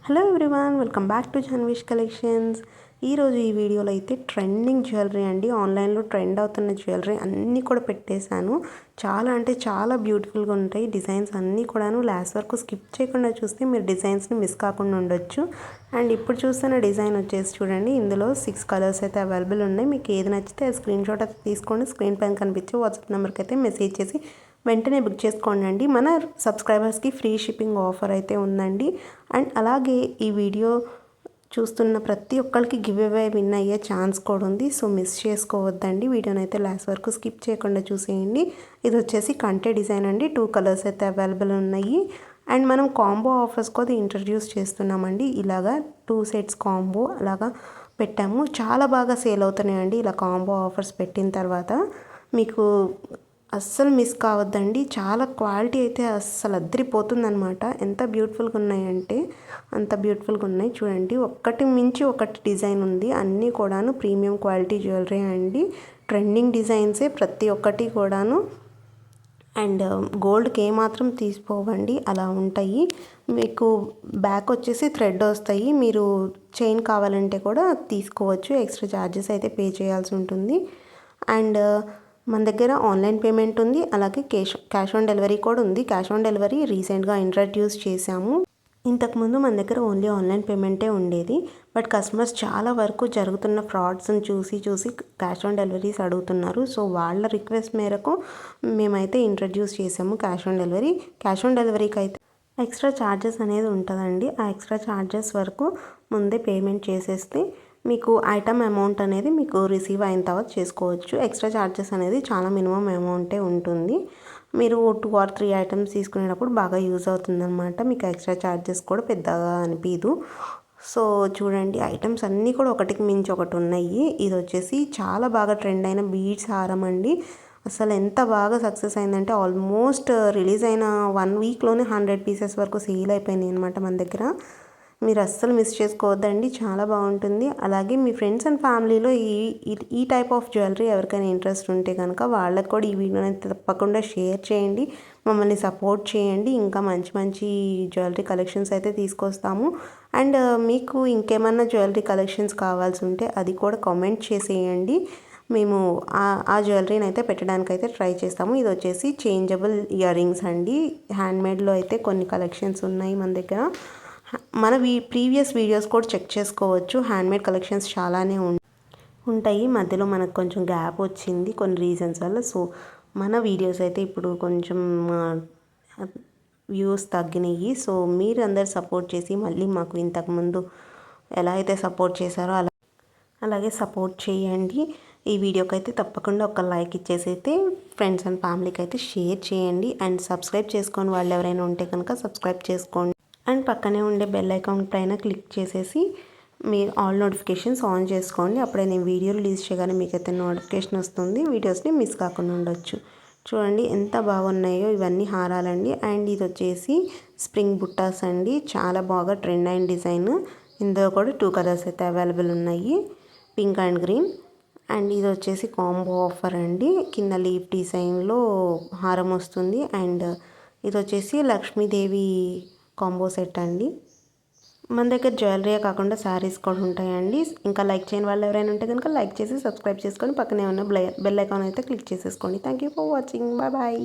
Hello everyone, welcome back to Janvish collections. ఈరోజు ఈ వీడియోలో అయితే ట్రెండింగ్ జ్యువెలరీ అండి, ఆన్లైన్లో ట్రెండ్ అవుతున్న జ్యువెలరీ అన్నీ కూడా పెట్టేశాను. చాలా అంటే చాలా బ్యూటిఫుల్గా ఉంటాయి. డిజైన్స్ అన్నీ కూడాను లాస్ట్ వరకు స్కిప్ చేయకుండా చూస్తే మీరు డిజైన్స్ని మిస్ కాకుండా ఉండొచ్చు. అండ్ ఇప్పుడు చూస్తున్న డిజైన్ వచ్చేసి చూడండి, ఇందులో 6 కలర్స్ అయితే అవైలబుల్ ఉన్నాయి. మీకు ఏది నచ్చితే ఆ స్క్రీన్ షాట్ అయితే తీసుకోండి. స్క్రీన్ పైన కనిపించే వాట్సాప్ నెంబర్కి అయితే మెసేజ్ చేసి వెంటనే బుక్ చేసుకోండి. మన సబ్స్క్రైబర్స్కి ఫ్రీ షిప్పింగ్ ఆఫర్ అయితే ఉందండి. అండ్ అలాగే ఈ వీడియో చూస్తున్న ప్రతి ఒక్కరికి గివ్ అవే విన్ అయ్యే ఛాన్స్ కూడా ఉంది. సో మిస్ చేసుకోవద్దండి. వీడియోని అయితే లాస్ట్ వరకు స్కిప్ చేయకుండా చూసేయండి. ఇది వచ్చేసి కంటే డిజైన్ అండి. 2 కలర్స్ అయితే అవైలబుల్ ఉన్నాయి. అండ్ మనం కాంబో ఆఫర్స్ కూడా ఇంట్రడ్యూస్ చేస్తున్నామండి. ఇలాగా 2 సెట్స్ కాంబో అలాగా పెట్టాము. చాలా బాగా సేల్ అవుతున్నాయండి ఇలా కాంబో ఆఫర్స్ పెట్టిన తర్వాత. మీకు అస్సలు మిస్ కావద్దండి. చాలా క్వాలిటీ అయితే అస్సలు అద్దరిపోతుందనమాట. ఎంత బ్యూటిఫుల్గా ఉన్నాయంటే అంత బ్యూటిఫుల్గా ఉన్నాయి. చూడండి, ఒక్కటి మించి ఒకటి డిజైన్ ఉంది. అన్నీ కూడాను ప్రీమియం క్వాలిటీ జ్యువెలరీ అండి. ట్రెండింగ్ డిజైన్సే ప్రతి ఒక్కటి కూడాను. అండ్ గోల్డ్కి ఏమాత్రం తీసిపోవండి, అలా ఉంటాయి. మీకు బ్యాక్ వచ్చేసి థ్రెడ్ వస్తాయి. మీరు చైన్ కావాలంటే కూడా తీసుకోవచ్చు. ఎక్స్ట్రా ఛార్జెస్ అయితే పే చేయాల్సి ఉంటుంది. అండ్ మన దగ్గర ఆన్లైన్ పేమెంట్ ఉంది, అలాగే క్యాష్ ఆన్ డెలివరీ కూడా ఉంది. క్యాష్ ఆన్ డెలివరీ రీసెంట్గా ఇంట్రడ్యూస్ చేశాము. ఇంతకుముందు మన దగ్గర ఓన్లీ ఆన్లైన్ పేమెంటే ఉండేది. బట్ కస్టమర్స్ చాలా వరకు జరుగుతున్న ఫ్రాడ్స్ని చూసి క్యాష్ ఆన్ డెలివరీస్ అడుగుతున్నారు. సో వాళ్ళ రిక్వెస్ట్ మేరకు మేమైతే ఇంట్రడ్యూస్ చేసాము cash on delivery. Cash on డెలివరీకి అయితే ఎక్స్ట్రా ఛార్జెస్ అనేది ఉంటుందండి. ఆ ఎక్స్ట్రా ఛార్జెస్ వరకు ముందే పేమెంట్ చేసేస్తే మీకు ఐటమ్ అమౌంట్ అనేది మీకు రిసీవ్ అయిన తర్వాత చేసుకోవచ్చు. ఎక్స్ట్రా ఛార్జెస్ అనేది చాలా మినిమం అమౌంటే ఉంటుంది. మీరు 2 or 3 ఐటమ్స్ తీసుకునేటప్పుడు బాగా యూజ్ అవుతుందన్నమాట. మీకు ఎక్స్ట్రా ఛార్జెస్ కూడా పెద్దగా అనిపించదు. సో చూడండి, ఐటమ్స్ అన్నీ కూడా ఒకటికి మించి ఒకటి ఉన్నాయి. ఇది వచ్చేసి చాలా బాగా ట్రెండ్ అయిన బీడ్స్ హారం అండి. అసలు ఎంత బాగా సక్సెస్ అయిందంటే ఆల్మోస్ట్ రిలీజ్ అయిన 1 వీక్లోనే 100 పీసెస్ వరకు సేల్ అయిపోయినాయి అనమాట మన దగ్గర. మీరు అస్సలు మిస్ చేసుకోవద్దండి, చాలా బాగుంటుంది. అలాగే మీ ఫ్రెండ్స్ అండ్ ఫ్యామిలీలో ఈ టైప్ ఆఫ్ జ్యువెలరీ ఎవరికైనా ఇంట్రెస్ట్ ఉంటే కనుక వాళ్ళకి కూడా ఈ వీడియోని తప్పకుండా షేర్ చేయండి. మమ్మల్ని సపోర్ట్ చేయండి. ఇంకా మంచి మంచి జ్యువెలరీ కలెక్షన్స్ అయితే తీసుకొస్తాము. అండ్ మీకు ఇంకేమన్నా జ్యువెలరీ కలెక్షన్స్ కావాల్సి ఉంటే అది కూడా కామెంట్ చేసేయండి. మేము ఆ జ్యువెలరీని అయితే పెట్టడానికి అయితే ట్రై చేస్తాము. ఇది వచ్చేసి చేంజబుల్ ఇయర్ రింగ్స్ అండి. హ్యాండ్మేడ్లో అయితే కొన్ని కలెక్షన్స్ ఉన్నాయి మన దగ్గర. మన ప్రీవియస్ వీడియోస్ కూడా చెక్ చేసుకోవచ్చు. హ్యాండ్మేడ్ కలెక్షన్స్ చాలానే ఉంటాయి. మధ్యలో మనకు కొంచెం గ్యాప్ వచ్చింది కొన్ని రీజన్స్ వల్ల. సో మన వీడియోస్ అయితే ఇప్పుడు కొంచెం వ్యూస్ తగ్గినాయి. సో మీరు అందరు సపోర్ట్ చేసి మళ్ళీ మాకు ఇంతకుముందు ఎలా అయితే సపోర్ట్ చేశారో అలాగే సపోర్ట్ చేయండి. ఈ వీడియోకి అయితే తప్పకుండా ఒక లైక్ ఇచ్చేసి అయితే ఫ్రెండ్స్ అండ్ ఫ్యామిలీకి అయితే షేర్ చేయండి. అండ్ సబ్స్క్రైబ్ చేసుకొని వాళ్ళు ఎవరైనా ఉంటే కనుక సబ్స్క్రైబ్ చేసుకోండి. అండ్ పక్కనే ఉండే బెల్ ఐకాన్ పైన క్లిక్ చేసేసి మీరు ఆల్ నోటిఫికేషన్స్ ఆన్ చేసుకోండి. అప్పుడే నేను వీడియో రిలీజ్ చేయగానే మీకైతే నోటిఫికేషన్ వస్తుంది. వీడియోస్ని మిస్ కాకుండా ఉండొచ్చు. చూడండి ఎంత బాగున్నాయో ఇవన్నీ హారాలండి. అండ్ ఇది వచ్చేసి స్ప్రింగ్ బుట్టాస్ అండి. చాలా బాగా ట్రెండ్ అయిన డిజైన్. ఇందులో కూడా 2 కలర్స్ అయితే అవైలబుల్ ఉన్నాయి, పింక్ అండ్ గ్రీన్. అండ్ ఇది వచ్చేసి కాంబో ఆఫర్ అండి. కింద లీఫ్ డిజైన్లో హారం వస్తుంది. అండ్ ఇది వచ్చేసి లక్ష్మీదేవి కాంబో సెట్ అండి. మన దగ్గర జ్యువెలరీ కాకుండా శారీస్ కూడా ఉంటాయండి. ఇంకా లైక్ చేయని వాళ్ళు ఎవరైనా ఉంటే కనుక లైక్ చేసి సబ్స్క్రైబ్ చేసుకొని పక్కనే ఉన్న బెల్ ఐకాన్ అయితే క్లిక్ చేసేసుకోండి. Thank you for watching. Bye bye.